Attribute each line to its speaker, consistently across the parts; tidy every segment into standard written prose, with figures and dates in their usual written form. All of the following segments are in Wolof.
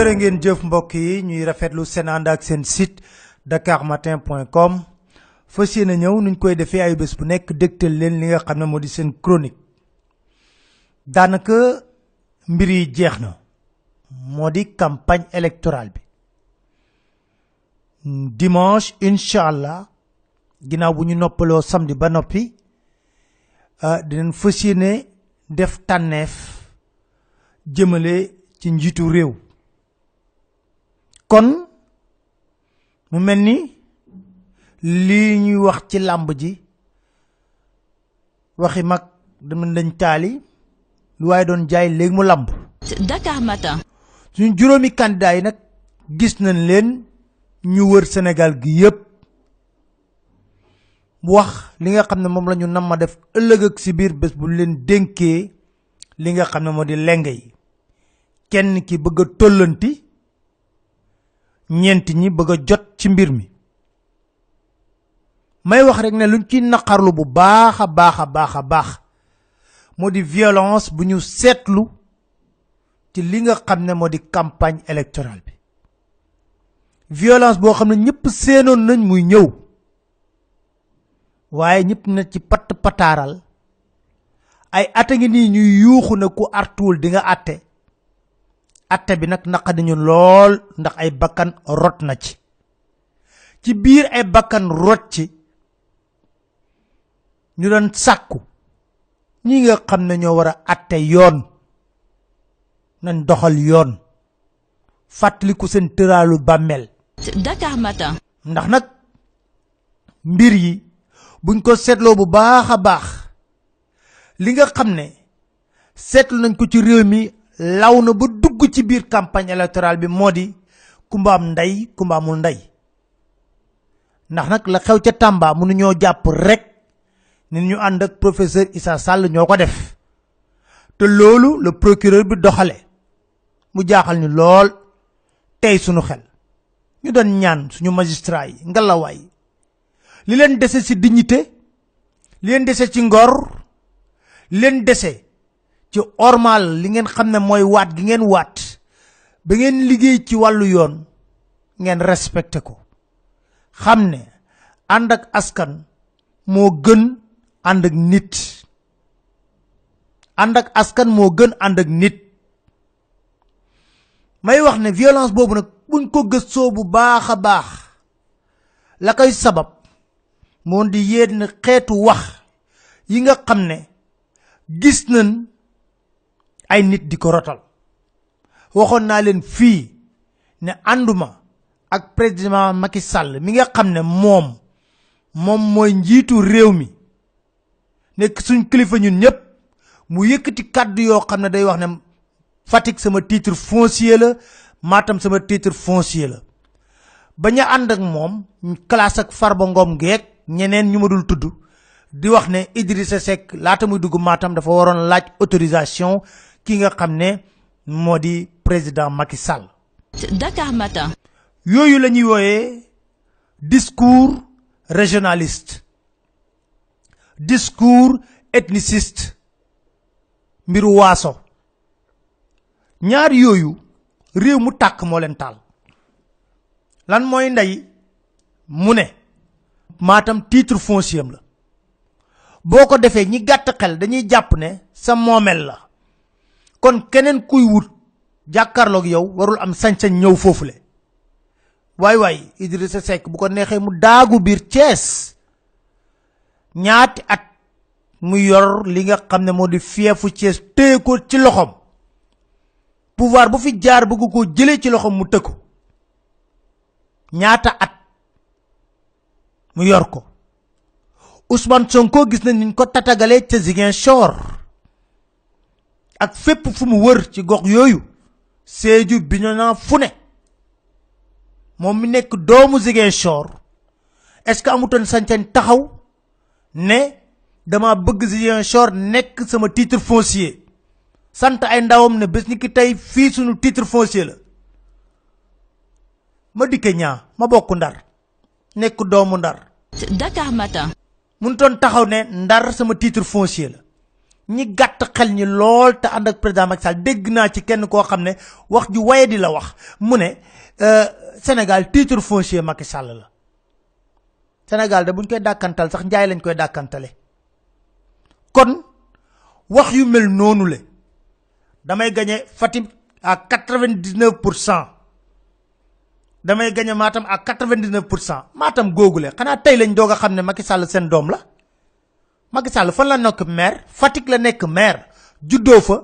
Speaker 1: jërë ngeen jëf mbokk yi ñuy rafetlu seen ànd ak seen site dakarmatin.com fas yéene ñëw nuñ koy defee ay bés bu nekk dégtal leen li nga xam ne moo di seen chronique daanaka mbir yi jeex na moo di campagne électorale bi dimanche incha allah ginnaaw bu ñu noppaloo samedi ba noppi dinañ fas yéene def tànneef jëmale ci njiitu réew kon mu mel ni lii ñuy wax ci làmb ji waxi mag dama dañ taali lu waaye doon jaay léegi mu làmb
Speaker 2: Dakar Matin
Speaker 1: suñu juróomi candidat yi nag gis nañ leen ñu wër Sénégal gi yépp wax li nga xam ne moom la ñu nam ma def ëllëg ak si biir bés bu leen dénkee li nga xam ne moo di leng yi kenn ki bëgg a tollanti ñeent ñi bëgg a jot ci mbir mi may wax rek ne luñ ci naqarlu bu baax a baax moo di violence bu ñu seetlu ci li nga xam ne moo di campagne électorale bi violence boo xam ne ñëpp seenoon nañ muy ñëw waaye ñëpp na ci patt pataaral ay ata ngi nii ñuy yuuxu na ku artuwul di nga atte bi nag naqadi ñu lool ndax ay bakkan rot na ci biir ay bakkan rot ci ñu doon sàkku ñi nga xam ne ñoo war a atte yoon nañ doxal yoon fàttaliku seen tëraalu bàmmeel
Speaker 2: Dakar Matin
Speaker 1: ndax nag mbir yi buñ ko seetloo bu baax a baax li nga xam ne seetlu nañ ko ci réew mi law na ba dugg ci biir campagne électorale bi moo di kumba am ndey kumba amul ndey ndax nag la xew ca Tamba mënu ñoo jàpp rek ni ñu ànd ak professeur Issa Sall ñoo ko def te loolu le procureur bi doxale mu jaaxal ñu lool tey suñu xel ñu doon ñaan suñu magistrat yi ngalawaay li leen dese ci dignité li leen dese ci ngor li leen dese ci ormal li ngeen xam ne mooy waat gi ngeen waat ba ngeen liggéey ci wàllu yoon ngeen respecté ko xam ne ànd ak askan moo gën ànd ak nit ànd ak askan moo gën ànd ak nit may wax ne violence boobu nag buñ ko gëstoo bu baax a baax la koy sabab moo di yenn xeetu wax yi nga xam ne gis nañ ay nit di ko rotal waxoon naa leen fii ne ànduma ak président Macky Sall mi nga xam ne moom mooy njiitu réew mi nekk suñ kilifa ñun ñëpp mu yëkkati kàddu yoo xam ne day wax ne Fatick sama titre foncier la Matam sama titre foncier la bañ a ànd ak moom classe ak Farba Ngom geek ñeneen ñu ma dul tudd di wax ne Idrissa Seck laata muy dugg Matam dafa waroon laaj autorisation ki nga xam ne moo di président Macky Sall.
Speaker 2: Dakar Matin.
Speaker 1: yooyu la ñuy wooyee discours régionaliste discours ethniciste mbiru waaso ñaar yooyu réew mu tàkk moo leen taal lan mooy ndey mu ne Matam titre foncier la boo ko defee ñi gàtt xel dañuy jàpp ne sa moomel la kon keneen kuy wut jàkkaarloog yow warul am sañ-sañ ñëw foofule waay Idrissa Seck bu ko neexee mu daagu biir Thiès ñaati at mu yor li nga xam ne moo di fiefu Thiès téye ko ci loxom pouvoir bu fi jaar bëgg ko jëlee ci loxom mu tëkku ñaata at mu yor ko Ousmane Sonko gis nañ niñ ko tatagalee ca Ziguinchor ak fépp fu mu wër ci gox yooyu Sédhiou Bignona fu ne moom mi nekk doomu Ziguinchor est-ce que amutoon sañ-sañ taxaw ne dama bëgg Ziguinchor nekk sama titre foncier sant ay ndawam ne bés ni ki tey fii sunu titre foncier la ma dikke ñaa ma bokk Ndar nekk doomu Ndar
Speaker 2: Dakar Matin.
Speaker 1: mun toon taxaw ne Ndar sama titre foncier la ñi gàtt xel ñi lool te ànd ak président Macky Sall dégg naa ci kenn koo xam ne wax ju waye di la wax mu ne Sénégal titre foncier Macky Sall la Sénégal de buñ koy dàkkantal sax njaay lañ koy dàkkantale kon wax yu mel noonu le damay gagné Fatick à 99%. damay gagné Matam à 99%. Matam googule xanaa tey lañ doog a xam ne Macky Sall seen doom la Macky Sall fan la nekk maire Fatick la nekk maire juddoo fa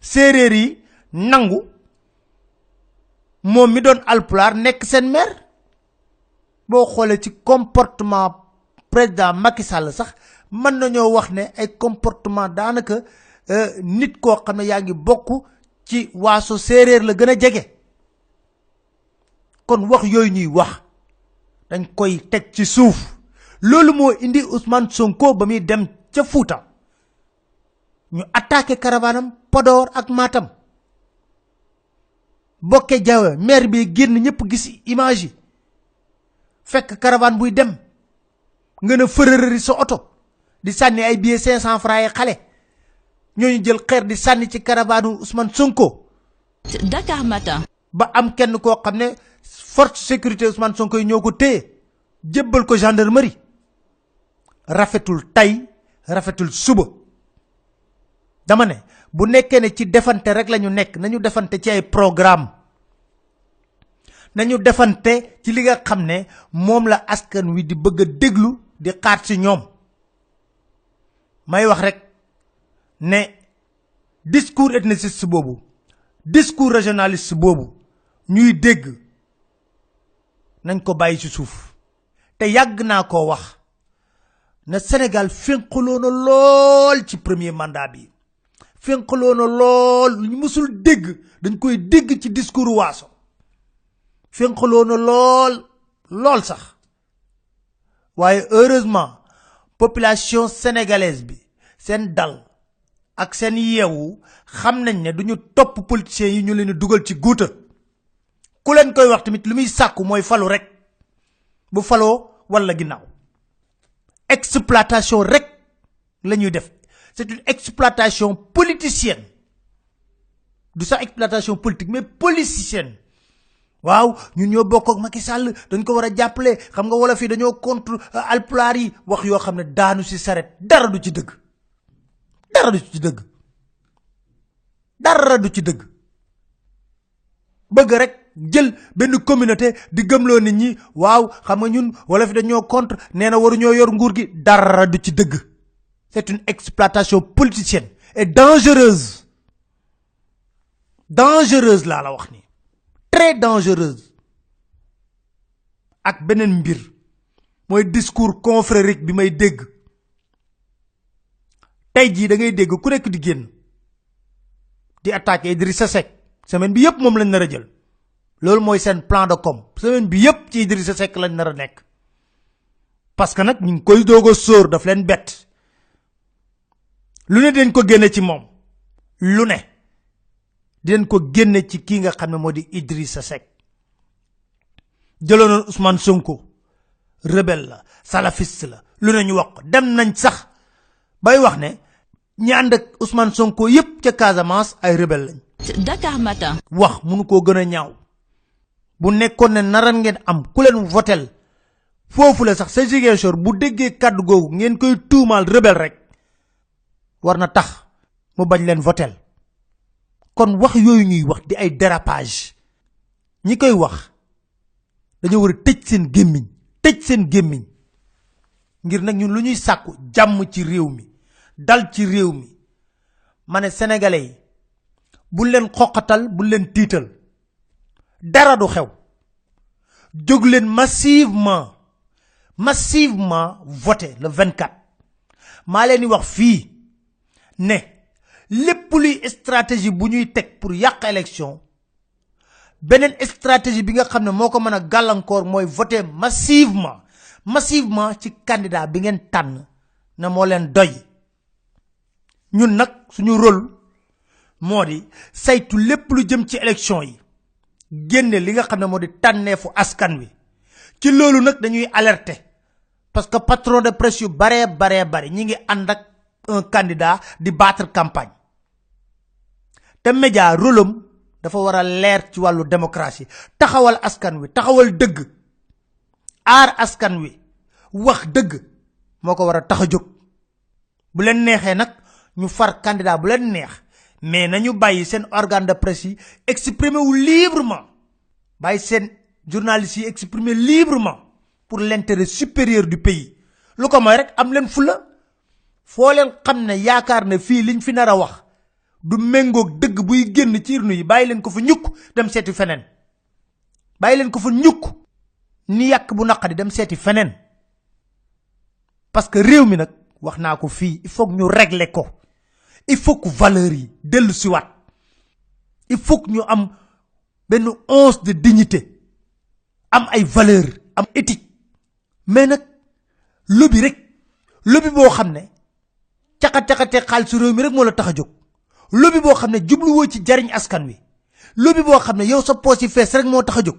Speaker 1: séeréer yi nangu moom mi doon alpulaar nekk seen maire boo xoolee ci comportement président Macky Sall sax mën nañoo wax ne ay comportement daanaka nit koo xam ne yaa ngi bokk ci waaso séeréer la gën a jege kon wax yooyu ñuy wax dañ koy teg ci suuf loolu moo indi Ousmane Sonko ba muy dem ca Fouta ñu attaqué caravanam Podor ak Matam Boké Diawe maire bi génn ñëpp gis image yi fekk caravane buy dem nga ne fërërëri sa oto di sànni ay billets 500 francs yi xale ñooñu jël xeer di sànni ci caravane Ousmane Sonko.
Speaker 2: Dakar Matin.
Speaker 1: ba am kenn koo xam ne force sécurité Ousmane Sonko yi ñoo ko téye jébbal ko gendarmerie rafetul tey rafetul suba dama ne bu nekkee ne ci defante rek lañu nekk nañu defante ci ay programme nañu defante ci li nga xam ne moom la askan wi di bëgg a déglu di xaar ci ñoom may wax rek ne discours ethniciste boobu discours régionaliste boobu ñuy dégg nañ ko bàyyi ci suuf te yàgg naa koo wax na Sénégal fénqaloo na lool ci premier mandat bi fénqaloo na lool ñu mësul dégg dañ koy dégg ci discours waaso fénqaloo na lool sax waaye heureusement population sénégalaise bi seen dal ak seen yeewu xam nañ ne duñu topp politiciens yi ñu leen dugal ci guuta ku leen koy wax tamit lu muy sàkku mooy falu rek bu faloo wala ginnaaw exploitation rek la ñuy def c'est une exploitation politicienne du sa exploitation politique mais politicienne waaw ñun ñoo bokk ak Macky Sall dañ ko war a jàppale xam nga wala fii dañoo contre alpulaar yi wax yoo xam ne daanu ci saret dara du ci dëgg dara du ci dëgg dara du ci dëgg bëgg rek jël benn communauté di gëmloo nit ñi waaw xam nga ñun wala fi dañoo contre nee na waruñoo yor nguur gi dara du ci dëgg c'est une exploitation politicienne et dangereuse laa la wax ni très dangereuse ak beneen mbir mooy discours confrérique bi may dégg tey jii da ngay dégg ku nekk di génn di attaquer Idrissa Seck semaine bi yëpp moom lañ nar a jël loolu mooy seen plan de com semaine bi yëpp ci Idrissa Seck lañ nar a nekk parce que nag ñu ngi koy doog a sóor daf leen bett lu ne dañ ko génne ci moom lu ne dinañ ko génne ci kii nga xam ne moo di Idrissa Seck jëloonoon Ousmane Sonko rebelle la salafiste la lu ne ñu wax ko dem nañ sax bay wax ne ñi ànd ak Ousmane Sonko yépp ca Casamance ay rebelle lañ.
Speaker 2: Dakar Matin.
Speaker 1: wax mënu koo gën a ñaaw bu nekkoon ne naran ngeen am ku leen votel foofu la sax sa Ziguinchor bu déggee kàddu googu ngeen koy tuumaal rebelle rek war na tax mu bañ leen votel kon wax yooyu ñuy wax di ay dérapage ñi koy wax dañoo war a tëj seen gémmiñ ngir nag ñun lu ñuy sàkku jàmm ci réew mi dal ci réew mi ma ne sénégalais yi bu leen xoqatal bu leen tiital dara du xew jóg leen massivement voter le 24 maa leen di wax fii ne lépp luy stratégie bu ñuy teg pour yàq élection beneen stratégie bi nga xam ne moo ko mën a gàllankoor mooy voter massivement ci candidat bi ngeen tànn na moo leen doy ñun nag suñu rôle moo di saytu lépp lu jëm ci élection yi génne li nga xam ne moo di tànneefu askan wi ci loolu nag dañuy alerter parce que patron de presse yu bare ñi ngi ànd ak un candidat di battre campagne te média rôle am dafa war a leer ci wàllu démocratie taxawal askan wi taxawal dëgg aar askan wi wax dëgg moo ko war a tax a jóg bu leen neexee nag ñu far candidat bu leen neex mais nañu bàyyi seen organe de presse yi exprimer wu librement bàyyi seen journalistes yi exprimer librement pour l'intérêt supérieur du pays lu ko mooy rek am leen fula foo leen xam ne yaakaar ne fii liñ fi nar a wax du méngoog dëgg buy génn ci urne yi bàyyi leen ko fa ñukk dem seeti feneen bàyyi leen ko fa ñukk ni yàq bu naqadi dem seeti feneen parce que réew mi nag wax naa ko fii il faut que ñu régler ko il faut que valeurs yi dellu siwaat il faut que ñu am benn once de dignité am ay valeurs am éthique mais nag lobby boo xam ne caxat-caxatee xaalisu réew mi rek moo la tax a jóg lobby boo xam ne jubluwoo ci jariñ askan wi lobby boo xam ne yow sa poos yi fees rek moo tax a jóg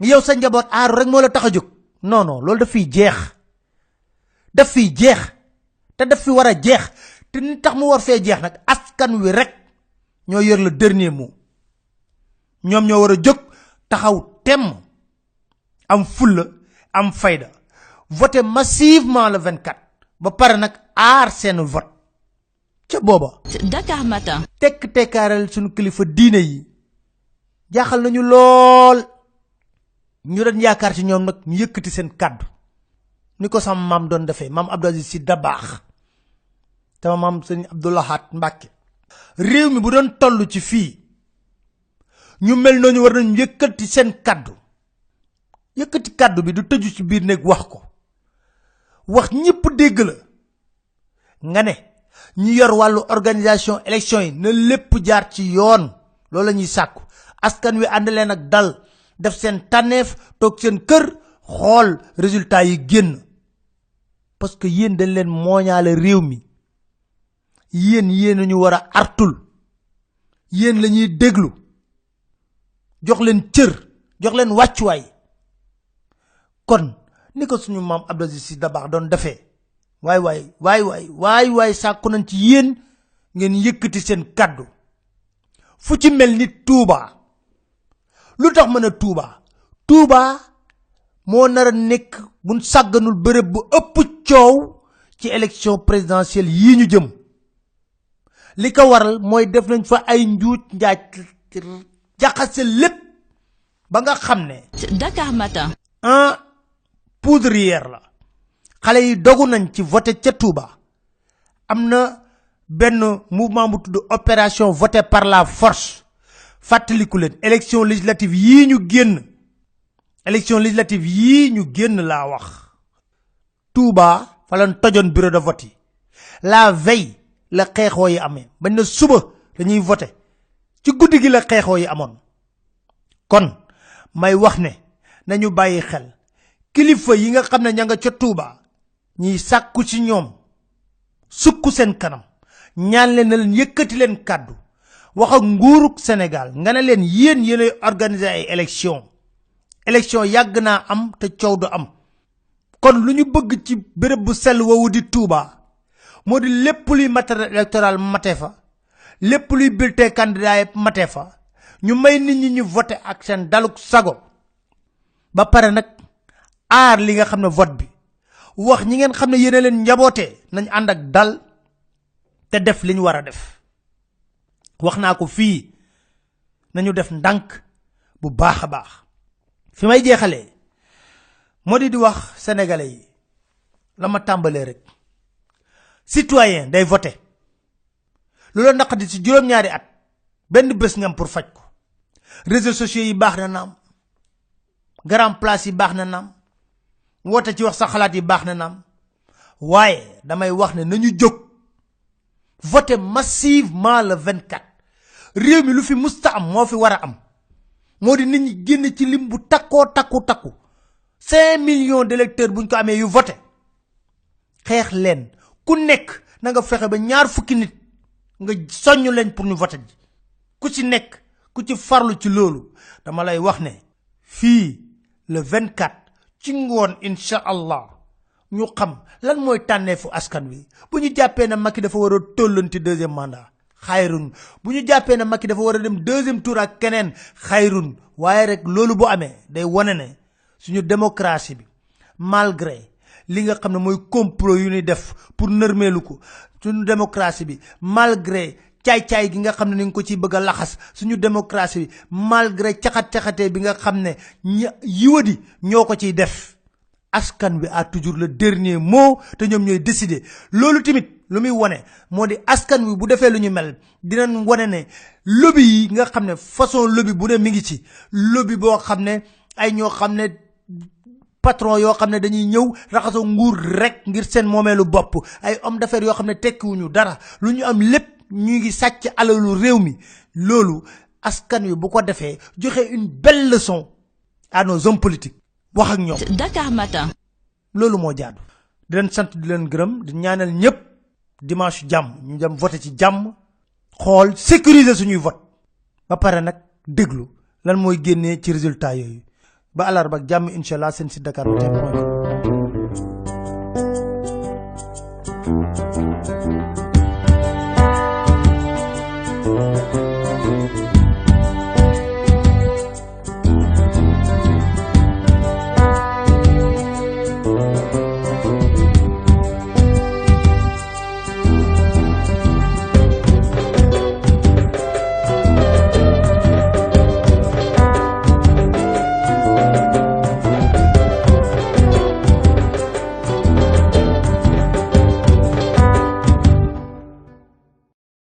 Speaker 1: yow sa njaboot aaru rek moo la tax a jóg non loolu daf fiy jeex te daf fi war a jeex te ni tax mu war fee jeex nag askan wi rek ñoo yor le dernier mot ñoom ñoo war a jóg taxaw temm am fulla am fayda voter massivement le 24 ba pare nag aar seen vote ca booba
Speaker 2: Dakar Matin.
Speaker 1: tekkaaral suñu kilifa diine yi jaaxal nañu lool ñu doon yaakaar ci ñoom nag ñu yëkkati seen kàddu ni ko sama maam doon defee maam Abdou Aziz Sy Dabakh sama maam sëñ Abdou Lahad Mbacké réew mi bu doon toll ci fii ñu mel noonu war nañu yëkkati seen kàddu yëkkati kàddu bi du tëju ci biir néeg wax ñëpp dégg la nga ne ñu yor wàllu organisation élection yi na lépp jaar ci yoon loolu la ñuy sàkku askan wi ànd leen ak dal def seen tànneef toog seen kër xool résultat yi génn parce que yéen dañ leen mooñaale réew mi yéen ñu war a artul yéen la ñuy déglu jox leen cër jox leen wàccuwaay kon ni ko suñu maam Abdou Aziz Sy Dabakh doon defee waay sàkku nañ ci yéen ngeen yëkkati seen kàddu fu ci mel ni Touba lu tax mën a Touba moo nar a nekk buñ sàgganul bërëb bu ëpp coow ci élection présidentielle yii ñu jëm li ko waral mooy def nañ fa ay njuuj njaaj jaxase lépp ba nga xam ne
Speaker 2: Dakar Matin.
Speaker 1: poudrière la xale yi dogu nañ ci voté ca Touba am na benn mouvement bu tudd opération voté par la force fàttaliku leen élection législative yii ñu génn laa wax Touba fa lañ tojoon bureau de vote yi la veille la xeexoo yi amee bañ na suba dañuy voté ci guddi gi la xeexoo yi amoon kon may wax ne nañu bàyyi xel kilifa yi nga xam ne ña nga ca Touba ñiy sàkku ci ñoom sukku seen kanam ñaan leen na leen yëkkati leen kàddu wax ak nguurug Sénégal nga ne leen yéenay organiser ay élection yàgg naa am te coow du am kon lu ñu bëgg ci béréb bu sell woowu di Touba moo di lépp luy matériel électoral mate fa lépp luy bulletin candidat yi mate fa ñu may nit ñi ñu voté ak seen daluk sago ba pare nag aar li nga xam ne vote bi wax ñi ngeen xam ne yéen a leen njabootee nañ ànd ak dal te def li ñu war a def wax naa ko fii nañu def ndànk bu baax a baax fi may jeexalee moo di wax sénégalais yi la ma tàmbalee rek citoyen day voté lu la naqadi ci juróom-ñaari at benn bés nga am pour faj ko réseaux sociaux yi baax na naam grand place yi baax na naam woote ci wax sa xalaat yi baax na naam waaye damay wax ne nañu jóg voter massivement le 24 réew mi lu fi musta am moo fi war a am moo di nit ñi génn ci lim bu takkoo takku 5 millions d'électeurs buñ ko amee yu voté xeex leen ku nekk na nga fexe ba ñaar fukki nit nga soñu leen pour ñu voté ji ku ci nekk ku ci farlu ci loolu dama lay wax ne fii le 24 ci ngoon incha allah ñu xam lan mooy tànneefu askan wi bu ñu jàppee ne Macky dafa war a tollanti deuxième mandat xayrun bu ñu jàppee ne Macky dafa war a dem deuxième tour ak keneen xayrun waaye rek loolu bu amee day wane ne suñu démocratie bi malgré li nga xam ne mooy complot yu ñuy def pour nërmeelu ko suñu démocratie bi malgré caay-caay gi nga xam ne ni nga ko ciy bëgg a laxas suñu démocratie bi malgré caxat-caxatee bi nga xam ne yiwadi ñoo ko ciy def askan bi a toujours le dernier mot te ñoom ñooy décider loolu tamit lu muy wone moo di askan wi bu defee lu ñu mel dinañ wone ne lobby yi nga xam ne façon lobby bu ne mi ngi ci lobby boo xam ne ay ñoo xam ne patron yoo xam ne dañuy ñëw raxasoo nguur rek ngir seen moomeelu bopp ay homme d'affaires yoo xam ne tekkiwuñu dara lu ñu am lépp ñu ngi sàcc alalu réew mi loolu askan wi bu ko defee joxe une belle leçon à nos hommes politiques wax ak ñoom.
Speaker 2: Dakar Matin.
Speaker 1: loolu moo jaadu di leen sant di leen gërëm di ñaanal ñëpp dimanche jàmm ñu dem voter ci jàmm xool sécuriser suñuy vote ba pare nag déglu lan mooy génnee ci résultat yooyu ba alarba ak jàmm incha allah seen site Dakar Matin.